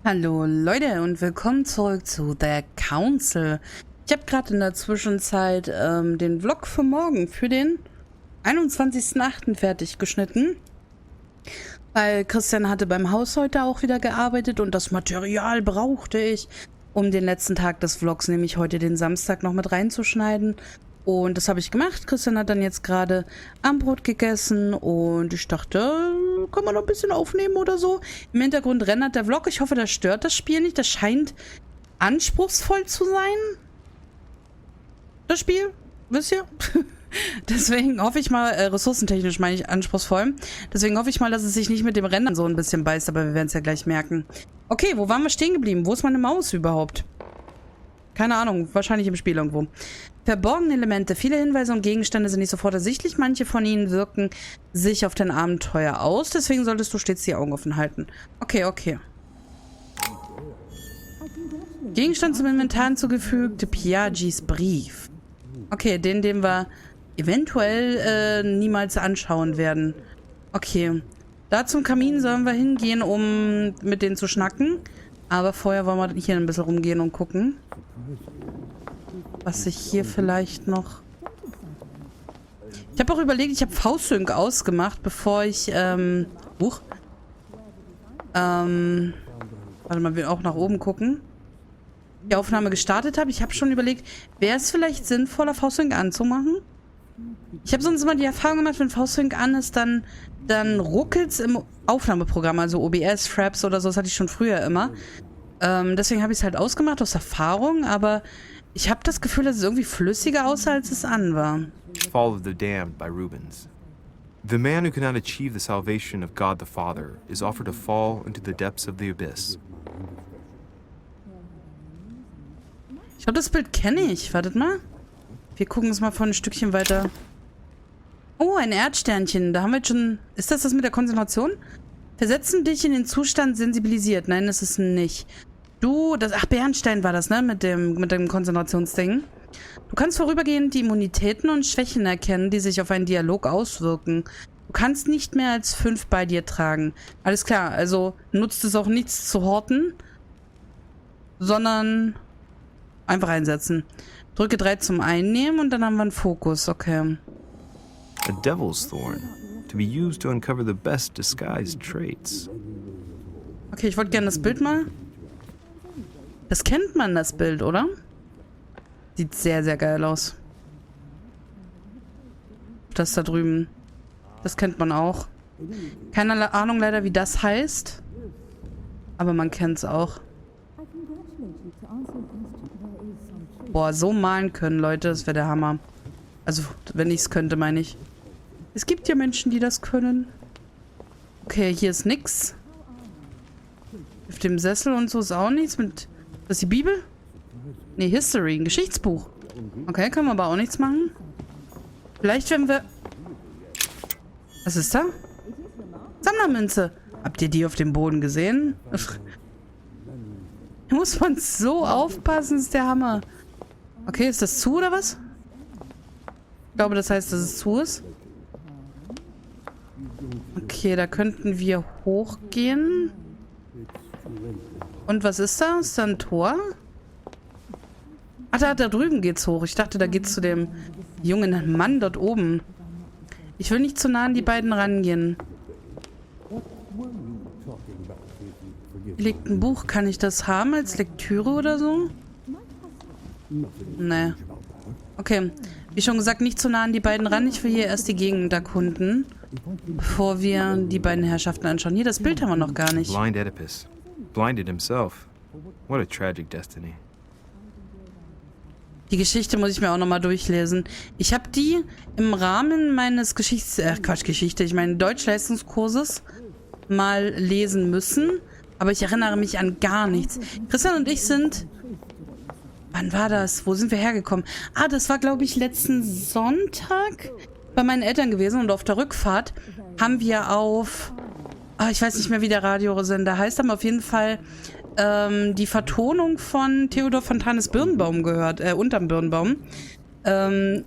Hallo Leute und willkommen zurück zu The Council. Ich habe gerade in der Zwischenzeit den Vlog für morgen, für den 21.08. fertig geschnitten. Weil Christian hatte beim Haus heute auch wieder gearbeitet und das Material brauchte ich, um den letzten Tag des Vlogs, nämlich heute den Samstag, noch mit reinzuschneiden. Und das habe ich gemacht. Christian hat dann jetzt gerade Abendbrot gegessen und ich dachte, kann man noch ein bisschen aufnehmen oder so. Im Hintergrund rendert der Vlog. Ich hoffe, das stört das Spiel nicht. Das scheint anspruchsvoll zu sein. Das Spiel, wisst ihr? Deswegen hoffe ich mal, ressourcentechnisch meine ich anspruchsvoll. Deswegen hoffe ich mal, dass es sich nicht mit dem Rendern so ein bisschen beißt, aber wir werden es ja gleich merken. Okay, wo waren wir stehen geblieben? Wo ist meine Maus überhaupt? Keine Ahnung, wahrscheinlich im Spiel irgendwo. Verborgene Elemente. Viele Hinweise und Gegenstände sind nicht sofort ersichtlich. Manche von ihnen wirken sich auf dein Abenteuer aus. Deswegen solltest du stets die Augen offen halten. Okay, okay. Gegenstand zum Inventar hinzugefügt. Piagis Brief. Okay, den wir eventuell niemals anschauen werden. Okay. Da zum Kamin sollen wir hingehen, um mit denen zu schnacken. Aber vorher wollen wir hier ein bisschen rumgehen und gucken, was ich hier vielleicht noch... Ich habe auch überlegt, ich habe V-Sync ausgemacht, bevor ich, warte mal, wir auch nach oben gucken. Die Aufnahme gestartet habe. Ich habe schon überlegt, wäre es vielleicht sinnvoller, V-Sync anzumachen? Ich habe sonst immer die Erfahrung gemacht, wenn V-Sync an ist, dann ruckelt es im Aufnahmeprogramm, also OBS, Fraps oder so, das hatte ich schon früher immer. Deswegen habe ich es halt ausgemacht aus Erfahrung, aber ich habe das Gefühl, dass es irgendwie flüssiger aussah, als es an war. Fall of the Damned by Rubens. The man who cannot achieve the salvation of God the Father is offered to fall into the depths of the abyss. Ich glaube, das Bild kenne ich. Wartet mal. Wir gucken es mal von ein Stückchen weiter. Oh, ein Erdsternchen. Da haben wir jetzt schon... Ist das mit der Konzentration? Versetzen dich in den Zustand sensibilisiert. Nein, das ist nicht. Ach, Bernstein war das, ne? Mit dem Konzentrationsding. Du kannst vorübergehend die Immunitäten und Schwächen erkennen, die sich auf einen Dialog auswirken. Du kannst nicht mehr als 5 bei dir tragen. Alles klar, also nutzt es auch nichts zu horten, sondern einfach einsetzen. Drücke 3 zum Einnehmen und dann haben wir einen Fokus. Okay. A devil's thorn, to be used to uncover the best disguised traits. Okay, ich wollte gerne das Bild mal... Das kennt man, das Bild, oder? Sieht sehr, sehr geil aus. Das da drüben. Das kennt man auch. Keine Ahnung leider, wie das heißt. Aber man kennt es auch. Boah, so malen können, Leute. Das wäre der Hammer. Also, wenn ich es könnte, meine ich. Es gibt ja Menschen, die das können. Okay, hier ist nix. Auf dem Sessel und so ist auch nichts mit... Das ist die Bibel? Nee, History, ein Geschichtsbuch. Okay, können wir aber auch nichts machen. Vielleicht, wenn wir... Was ist da? Sammlermünze. Habt ihr die auf dem Boden gesehen? Da muss man so aufpassen, ist der Hammer. Okay, ist das zu oder was? Ich glaube, das heißt, dass es zu ist. Okay, da könnten wir hochgehen. Und was ist da? Ist da ein Tor? Ach, da drüben geht's hoch. Ich dachte, da geht's zu dem jungen Mann dort oben. Ich will nicht zu nah an die beiden rangehen. Hier liegt ein Buch. Kann ich das haben als Lektüre oder so? Nee. Okay. Wie schon gesagt, nicht zu nah an die beiden ran. Ich will hier erst die Gegend erkunden, bevor wir die beiden Herrschaften anschauen. Hier, das Bild haben wir noch gar nicht. Blind Oedipus. Blinded himself. What a tragic destiny. Die Geschichte muss ich mir auch nochmal durchlesen. Ich habe die im Rahmen meines ich meine Deutschleistungskurses mal lesen müssen, aber ich erinnere mich an gar nichts. Christian und ich sind... Wann war das? Wo sind wir hergekommen? Ah, das war, glaube ich, letzten Sonntag bei meinen Eltern gewesen und auf der Rückfahrt haben wir auf... ich weiß nicht mehr, wie der Radiosender heißt, aber auf jeden Fall die Vertonung von Theodor Fontanes Birnbaum gehört, unterm Birnbaum.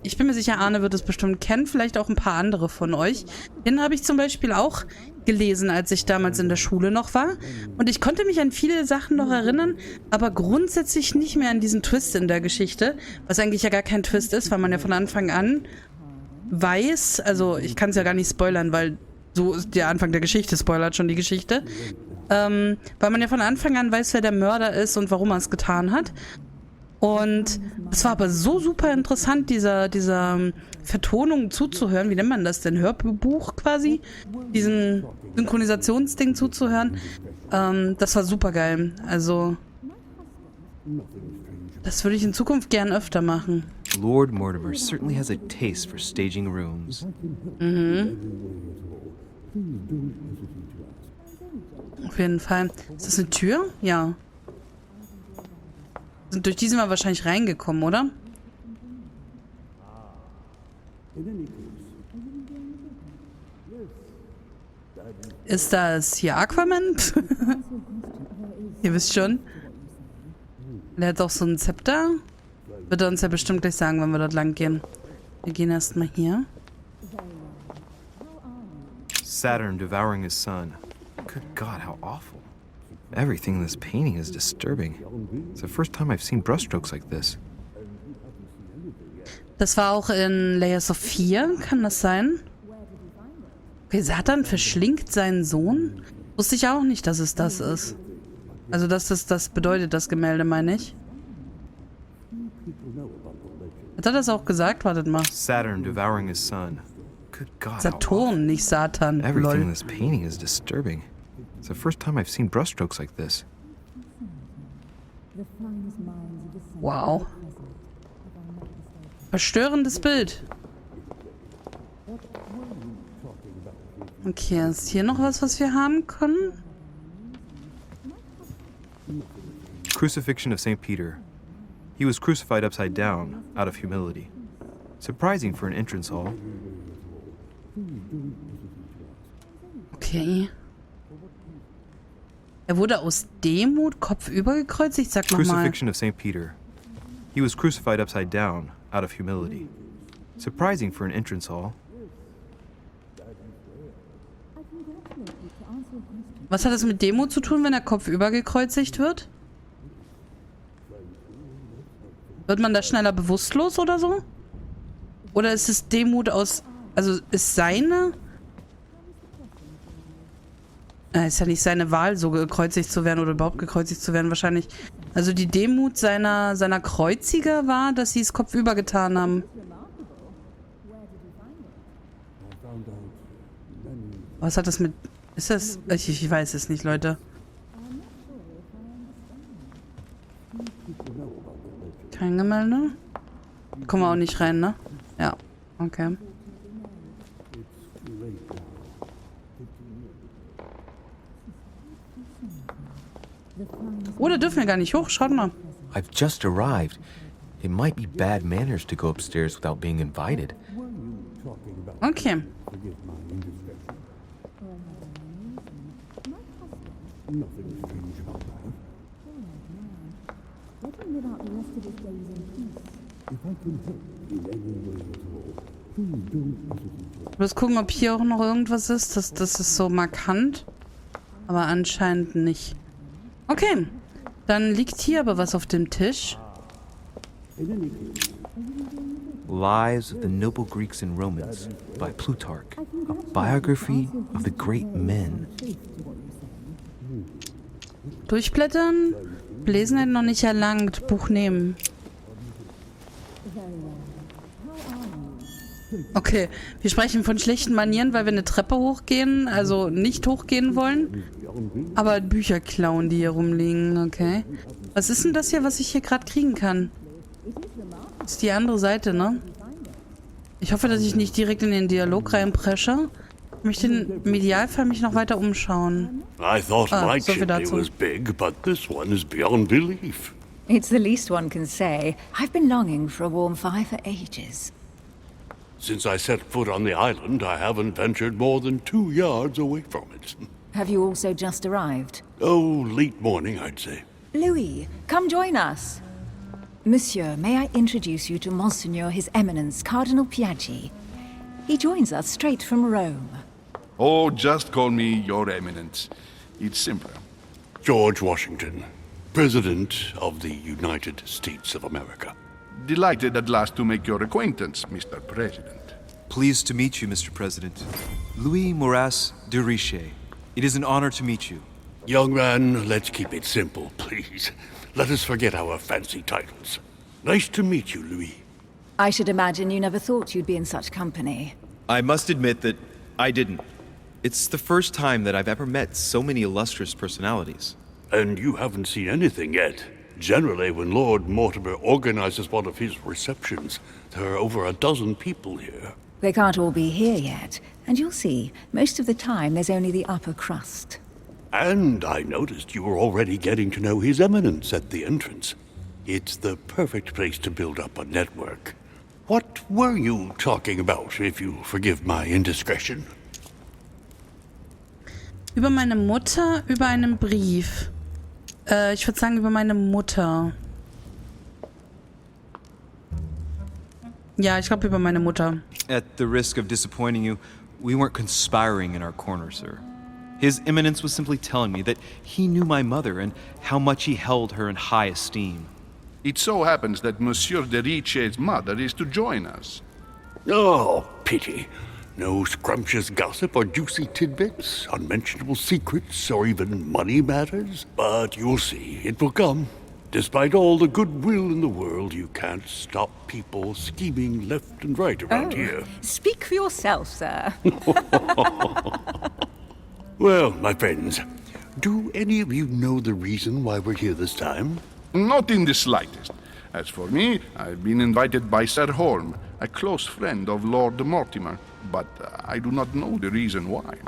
Ich bin mir sicher, Arne wird es bestimmt kennen, vielleicht auch ein paar andere von euch. Den habe ich zum Beispiel auch gelesen, als ich damals in der Schule noch war. Und ich konnte mich an viele Sachen noch erinnern, aber grundsätzlich nicht mehr an diesen Twist in der Geschichte, was eigentlich ja gar kein Twist ist, weil man ja von Anfang an weiß, also ich kann es ja gar nicht spoilern, weil so ist der Anfang der Geschichte, spoilert schon die Geschichte, weil man ja von Anfang an weiß, wer der Mörder ist und warum er es getan hat. Und es war aber so super interessant, dieser Vertonung zuzuhören. Wie nennt man das denn? Hörbuch quasi? Diesen Synchronisationsding zuzuhören. Das war super geil. Also, das würde ich in Zukunft gern öfter machen. Lord Mortimer certainly has a taste for staging rooms. Mhm. Auf jeden Fall. Ist das eine Tür? Ja. Durch die sind wir wahrscheinlich reingekommen, oder? Ist das hier Aquaman? Ihr wisst schon. Der hat auch so ein Zepter. Wird er uns ja bestimmt gleich sagen, wenn wir dort lang gehen. Wir gehen erstmal hier. Saturn devouring his son. Good God, how awful. Everything in this painting is disturbing. It's the first time I've seen brushstrokes like this. Das war auch in Layers of Fear, kann das sein? Okay, Satan verschlingt seinen Sohn? Wusste ich auch nicht, dass es das ist. Also, dass das bedeutet, das Gemälde, meine ich. Hat er das auch gesagt? Wartet mal. Saturn devouring his son. Good God. Saturn, nicht Satan. Everything in Lol. this painting is disturbing. It's the first time I've seen brushstrokes like this. Wow. Verstörendes Bild. Okay, ist hier noch was wir haben können? Crucifixion of St. Peter. He was crucified upside down, out of humility. Surprising for an entrance hall. Okay. Er wurde aus Demut kopfüber gekreuzigt? Sag nochmal. Crucifixion of St. Peter. He was crucified upside down, out of humility. Surprising for an entrance hall. Was hat das mit Demut zu tun, wenn er kopfüber gekreuzigt wird? Wird man da schneller bewusstlos oder so? Oder ist es Demut aus... Also ist seine... Ist ja nicht seine Wahl, so gekreuzigt zu werden oder überhaupt gekreuzigt zu werden wahrscheinlich. Also die Demut seiner Kreuziger war, dass sie es kopfüber getan haben. Was hat das mit... Ist das... Ich weiß es nicht, Leute. Kein Gemälde? Kommen wir auch nicht rein, ne? Ja, okay. Oh, da dürfen wir gar nicht hoch. Schaut mal. I've just arrived. It might be bad manners to go upstairs without being invited. Okay. Ich muss gucken, ob hier auch noch irgendwas ist. Das ist so markant. Aber anscheinend nicht. Okay. Dann liegt hier aber was auf dem Tisch. Lives of the Noble Greeks and Romans by Plutarch, a biography of the great men. Durchblättern. Belesenheit noch nicht erlangt. Buch nehmen. Okay, wir sprechen von schlechten Manieren, weil wir eine Treppe hochgehen, also nicht hochgehen wollen. Aber Bücher klauen, die hier rumliegen, okay. Was ist denn das hier, was ich hier gerade kriegen kann? Das ist die andere Seite, ne? Ich hoffe, dass ich nicht direkt in den Dialog reinpresche. Ich möchte im Idealfall mich noch weiter umschauen. I thought my so viel chimney dazu. was big, but this one is beyond belief. It's the least one can say. I've been longing for a warm fire for ages. Since I set foot on the island, I haven't ventured more than 2 yards away from it. Have you also just arrived? Oh, late morning, I'd say. Louis, come join us. Monsieur, may I introduce you to Monseigneur His Eminence Cardinal Piaggi? He joins us straight from Rome. Oh, just call me Your Eminence. It's simpler. George Washington, President of the United States of America. Delighted at last to make your acquaintance, Mr. President. Pleased to meet you, Mr. President. Louis Moras de Richet. It is an honor to meet you. Young man, let's keep it simple, please. Let us forget our fancy titles. Nice to meet you, Louis. I should imagine you never thought you'd be in such company. I must admit that I didn't. It's the first time that I've ever met so many illustrious personalities. And you haven't seen anything yet. Generally, when Lord Mortimer organizes one of his receptions, there are over a dozen people here. They can't all be here yet, and you'll see, most of the time there's only the upper crust. And I noticed you were already getting to know His Eminence at the entrance. It's the perfect place to build up a network. What were you talking about, if you forgive my indiscretion? Über meine Mutter, über einen Brief. Ich würde sagen, über meine Mutter. Ja, ich glaube, über meine Mutter. At the risk of disappointing you, we weren't conspiring in our corner, sir. His Eminence was simply telling me that he knew my mother and how much he held her in high esteem. It so happens that Monsieur de Richet's mother is to join us. Oh, pity. No scrumptious gossip or juicy tidbits, unmentionable secrets, or even money matters. But you'll see, it will come. Despite all the goodwill in the world, you can't stop people scheming left and right around here. Speak for yourself, sir. Well, my friends, do any of you know the reason why we're here this time? Not in the slightest. As for me, I've been invited by Sir Holm, a close friend of Lord Mortimer, but I do not know the reason why.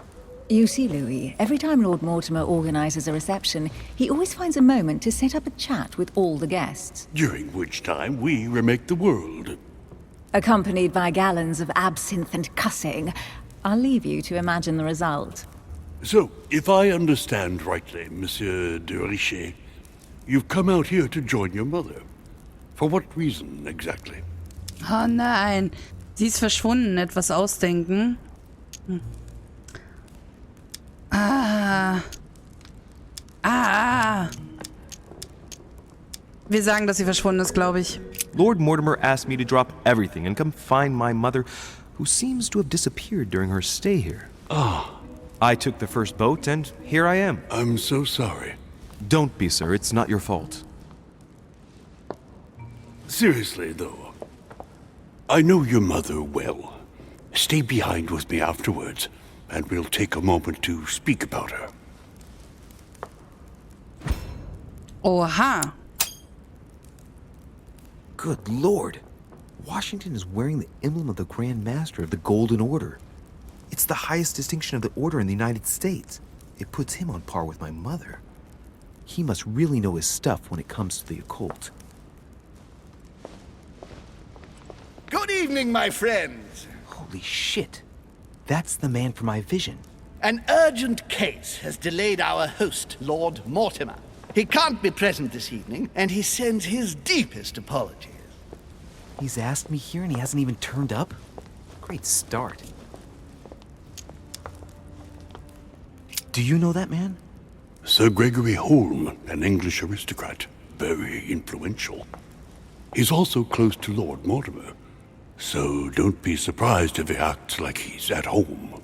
You see, Louis, every time Lord Mortimer organizes a reception, he always finds a moment to set up a chat with all the guests. During which time we remake the world. Accompanied by gallons of absinthe and cussing. I'll leave you to imagine the result. So, if I understand rightly, Monsieur de Richet, you've come out here to join your mother. For what reason exactly? Oh nein, sie ist verschwunden. Etwas ausdenken. Wir sagen, dass sie verschwunden ist, glaube ich. Lord Mortimer asked me to drop everything and come find my mother, who seems to have disappeared during her stay here. I took the first boat, and here I am. I'm so sorry. Don't be, sir. It's not your fault. Seriously, though, I know your mother well. Stay behind with me afterwards, and we'll take a moment to speak about her. Oha. Good Lord. Washington is wearing the emblem of the Grand Master of the Golden Order. It's the highest distinction of the Order in the United States. It puts him on par with my mother. He must really know his stuff when it comes to the occult. Good evening, my friends. Holy shit. That's the man for my vision. An urgent case has delayed our host, Lord Mortimer. He can't be present this evening, and he sends his deepest apologies. He's asked me here and he hasn't even turned up? Great start. Do you know that man? Sir Gregory Holm, an English aristocrat, very influential. He's also close to Lord Mortimer, so don't be surprised if he acts like he's at home.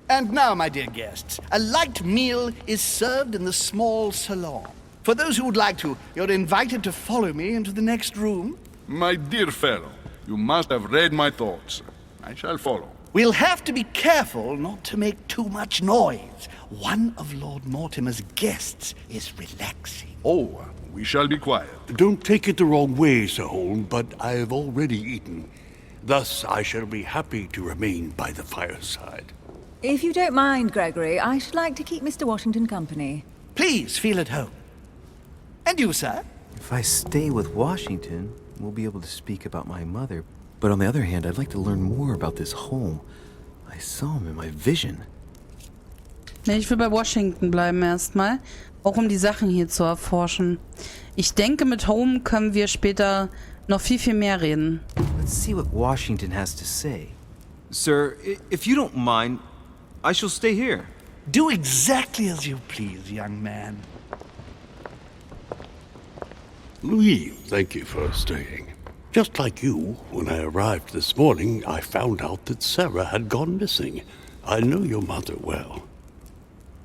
And now, my dear guests, a light meal is served in the small salon. For those who would like to, you're invited to follow me into the next room. My dear fellow, you must have read my thoughts. I shall follow. We'll have to be careful not to make too much noise. One of Lord Mortimer's guests is relaxing. Oh, we shall be quiet. Don't take it the wrong way, Sir Holm, but I've already eaten. Thus, I shall be happy to remain by the fireside. If you don't mind, Gregory, I should like to keep Mr. Washington company. Please feel at home. And you, sir? If I stay with Washington, we'll be able to speak about my mother. But on the other hand, I'd like to learn more about this home. I saw him in my vision. Nee, ich will bei Washington bleiben erstmal. Auch um die Sachen hier zu erforschen. Ich denke, mit Home können wir später noch viel mehr reden. Let's see what Washington has to say. Sir, if you don't mind, I shall stay here. Do exactly as you please, young man. Louis, thank you for staying. Just like you, when I arrived this morning, I found out that Sarah had gone missing. I know your mother well.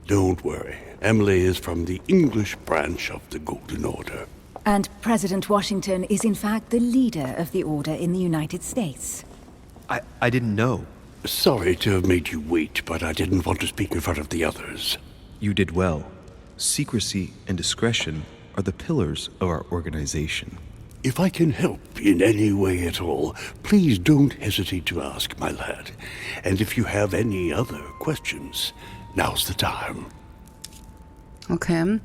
Don't worry. Emily is from the English branch of the Golden Order. And President Washington is in fact the leader of the Order in the United States. I didn't know. Sorry to have made you wait, but I didn't want to speak in front of the others. You did well. Secrecy and discretion are the pillars of our organization. If I can help in any way at all, please don't hesitate to ask, my lad. And if you have any other questions, now's the time. Okay.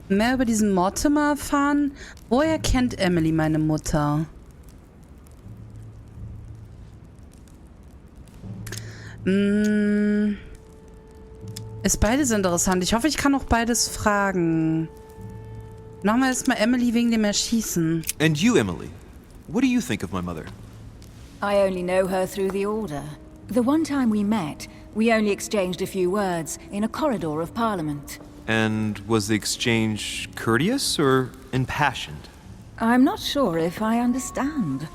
Mehr über diesen Mortimer erfahren. Woher kennt Emily meine Mutter? Ist beides interessant. Ich hoffe, ich kann auch beides fragen. Machen wir erstmal Emily wegen dem Erschießen. And you, Emily, what do you think of my mother? I only know her through the Order. The one time we met, we only exchanged a few words in a corridor of Parliament. And was the exchange courteous or impassioned? I'm not sure if I understand.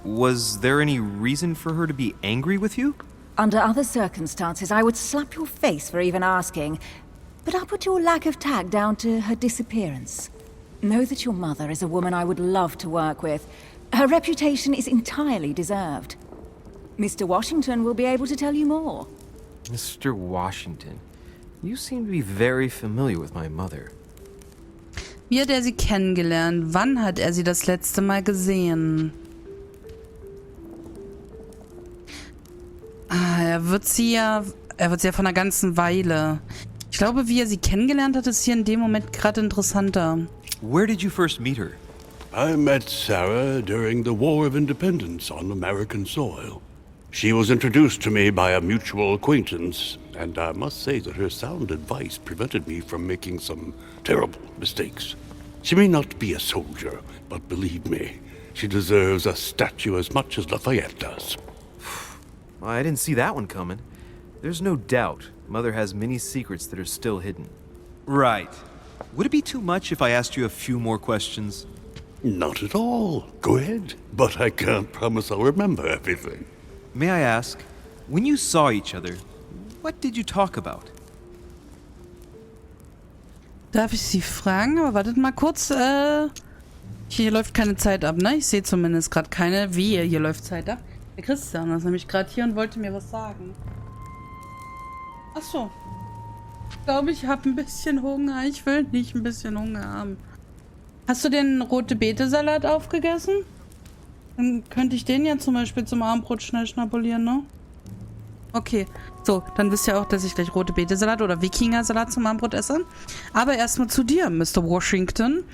Was there any reason for her to be angry with you? Under other circumstances, I would slap your face for even asking, but I'll put your lack of tact down to her disappearance. Know that your mother is a woman I would love to work with. Her reputation is entirely deserved. Mr. Washington will be able to tell you more. Mr. Washington, you seem to be very familiar with my mother. Wie hat er sie kennengelernt? Wann hat er sie das letzte Mal gesehen? Er wird sie ja von einer ganzen Weile. Ich glaube, wie er sie kennengelernt hat, ist hier in dem Moment gerade interessanter. Where did you first meet her? I met Sarah during the War of Independence on American soil. She was introduced to me by a mutual acquaintance, and I must say that her sound advice prevented me from making some terrible mistakes. She may not be a soldier, but believe me, she deserves a statue as much as Lafayette does. I didn't see that one coming. There's no doubt Mother has many secrets that are still hidden. Right. Would it be too much if I asked you a few more questions? Not at all. Go ahead. But I can't promise I'll remember everything. May I ask, when you saw each other, what did you talk about? Darf ich Sie fragen? Aber wartet mal kurz. Hier läuft keine Zeit ab, ne? Ich sehe zumindest gerade keine. Hier läuft Zeit ab. Der Christian ist nämlich gerade hier und wollte mir was sagen. Ach so. Ich glaube, ich habe ein bisschen Hunger. Ich will nicht ein bisschen Hunger haben. Hast du den rote Beete-Salat aufgegessen? Dann könnte ich den ja zum Beispiel zum Abendbrot schnell schnabulieren, ne? Okay. So, dann wisst ihr auch, dass ich gleich rote Beete-Salat oder Wikinger-Salat zum Abendbrot esse. Aber erstmal zu dir, Mr. Washington.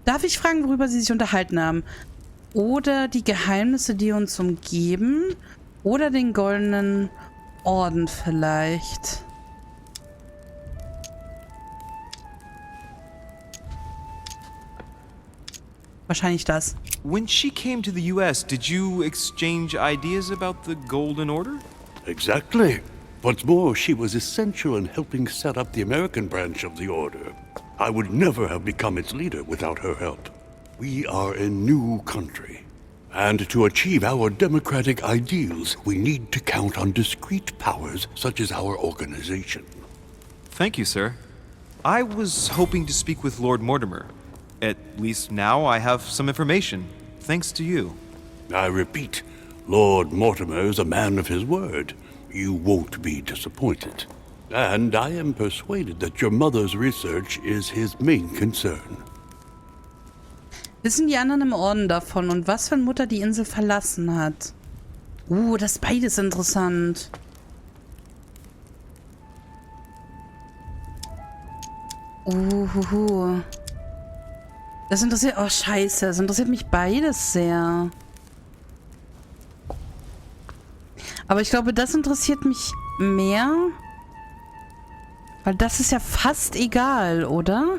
Darf ich fragen, worüber Sie sich unterhalten haben? Oder die Geheimnisse, die uns umgeben? Oder den goldenen Orden vielleicht? Wahrscheinlich das. When she came to the US, did you exchange ideas about the Golden Order? Exactly. What's more, she was essential in helping set up the American branch of the Order. I would never have become its leader without her help. We are a new country. And to achieve our democratic ideals, we need to count on discrete powers such as our organization. Thank you, sir. I was hoping to speak with Lord Mortimer. At least now I have some information, thanks to you. I repeat, Lord Mortimer is a man of his word. You won't be disappointed. And I am persuaded that your mother's research is his main concern. Wissen die anderen im Orden davon und was, wenn Mutter die Insel verlassen hat? Das ist beides interessant. Das interessiert... Oh, scheiße. Das interessiert mich beides sehr. Aber ich glaube, das interessiert mich mehr. Weil das ist ja fast egal, oder?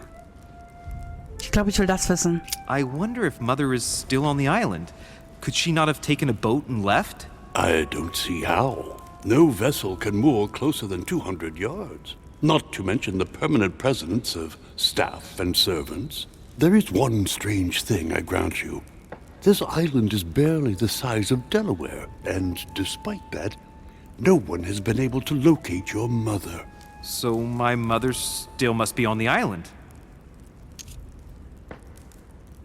Ich glaube, ich will das wissen. I wonder if Mother is still on the island. Could she not have taken a boat and left? I don't see how. No vessel can moor closer than 200 yards, not to mention the permanent presence of staff and servants. There is one strange thing, I grant you. This island is barely the size of Delaware, and despite that, no one has been able to locate your mother. So my mother still must be on the island.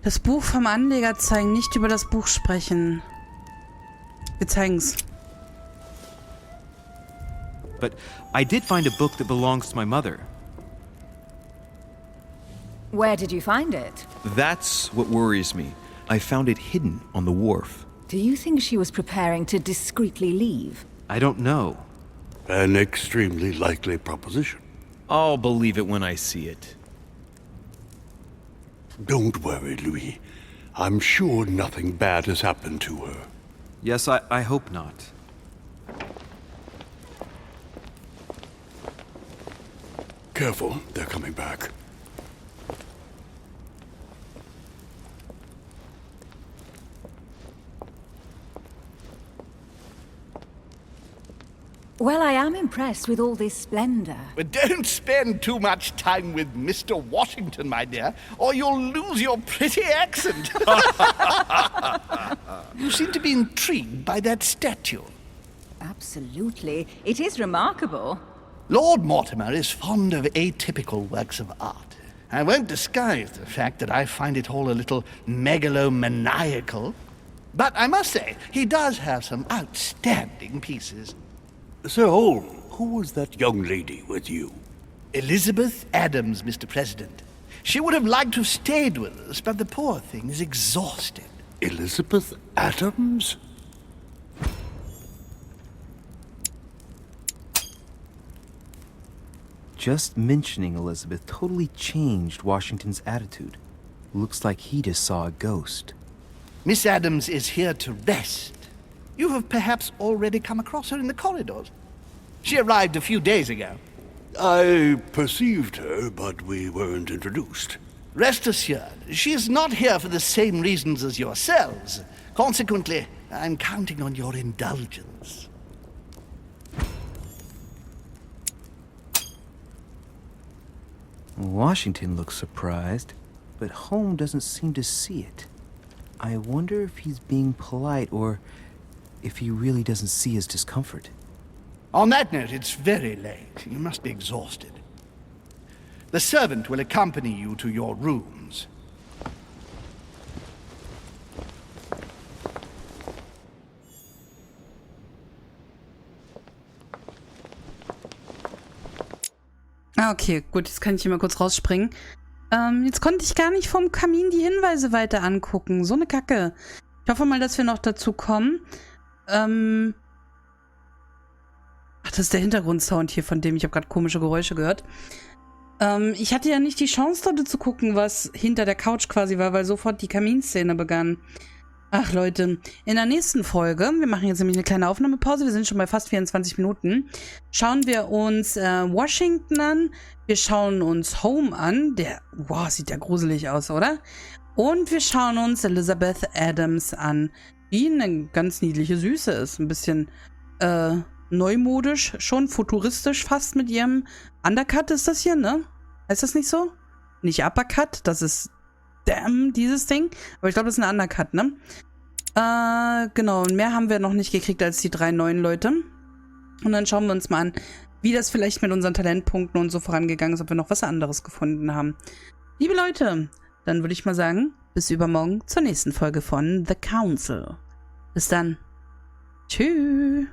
Das Buch vom Anleger zeigen, nicht über das Buch sprechen. Wir zeigen's. But I did find a book that belongs to my mother. Where did you find it? That's what worries me. I found it hidden on the wharf. Do you think she was preparing to discreetly leave? I don't know. An extremely likely proposition. I'll believe it when I see it. Don't worry, Louis. I'm sure nothing bad has happened to her. Yes, I hope not. Careful, they're coming back. Well, I am impressed with all this splendor. But don't spend too much time with Mr. Washington, my dear, or you'll lose your pretty accent. You seem to be intrigued by that statue. Absolutely. It is remarkable. Lord Mortimer is fond of atypical works of art. I won't disguise the fact that I find it all a little megalomaniacal. But I must say, he does have some outstanding pieces. Sir Holm, who was that young lady with you? Elizabeth Adams, Mr. President. She would have liked to have stayed with us, but the poor thing is exhausted. Elizabeth Adams? Just mentioning Elizabeth totally changed Washington's attitude. Looks like he just saw a ghost. Miss Adams is here to rest. You have perhaps already come across her in the corridors. She arrived a few days ago. I perceived her, but we weren't introduced. Rest assured, she is not here for the same reasons as yourselves. Consequently, I'm counting on your indulgence. Washington looks surprised, but Holmes doesn't seem to see it. I wonder if he's being polite or if he really doesn't see his discomfort. On that note, it's very late. You must be exhausted. The servant will accompany you to your rooms. Okay, gut, jetzt kann ich hier mal kurz rausspringen. Jetzt konnte ich gar nicht vom Kamin die Hinweise weiter angucken. So eine Kacke. Ich hoffe mal, dass wir noch dazu kommen. Ach, das ist der Hintergrundsound hier, von dem ich habe gerade komische Geräusche gehört. Ich hatte ja nicht die Chance, dort zu gucken, was hinter der Couch quasi war, weil sofort die Kaminszene begann. Ach Leute, in der nächsten Folge, wir machen jetzt nämlich eine kleine Aufnahmepause, wir sind schon bei fast 24 Minuten, schauen wir uns Washington an, wir schauen uns Home an, der, wow, sieht ja gruselig aus, oder? Und wir schauen uns Elizabeth Adams an, die eine ganz niedliche Süße ist, ein bisschen neumodisch, schon futuristisch fast mit ihrem Undercut ist das hier, ne? Heißt das nicht so? Nicht Uppercut, das ist damn, dieses Ding. Aber ich glaube, das ist ein Undercut, ne? Genau, und mehr haben wir noch nicht gekriegt als die 3 neuen Leute. Und dann schauen wir uns mal an, wie das vielleicht mit unseren Talentpunkten und so vorangegangen ist, ob wir noch was anderes gefunden haben. Liebe Leute, dann würde ich mal sagen, bis übermorgen zur nächsten Folge von The Council. Bis dann. Tschüss.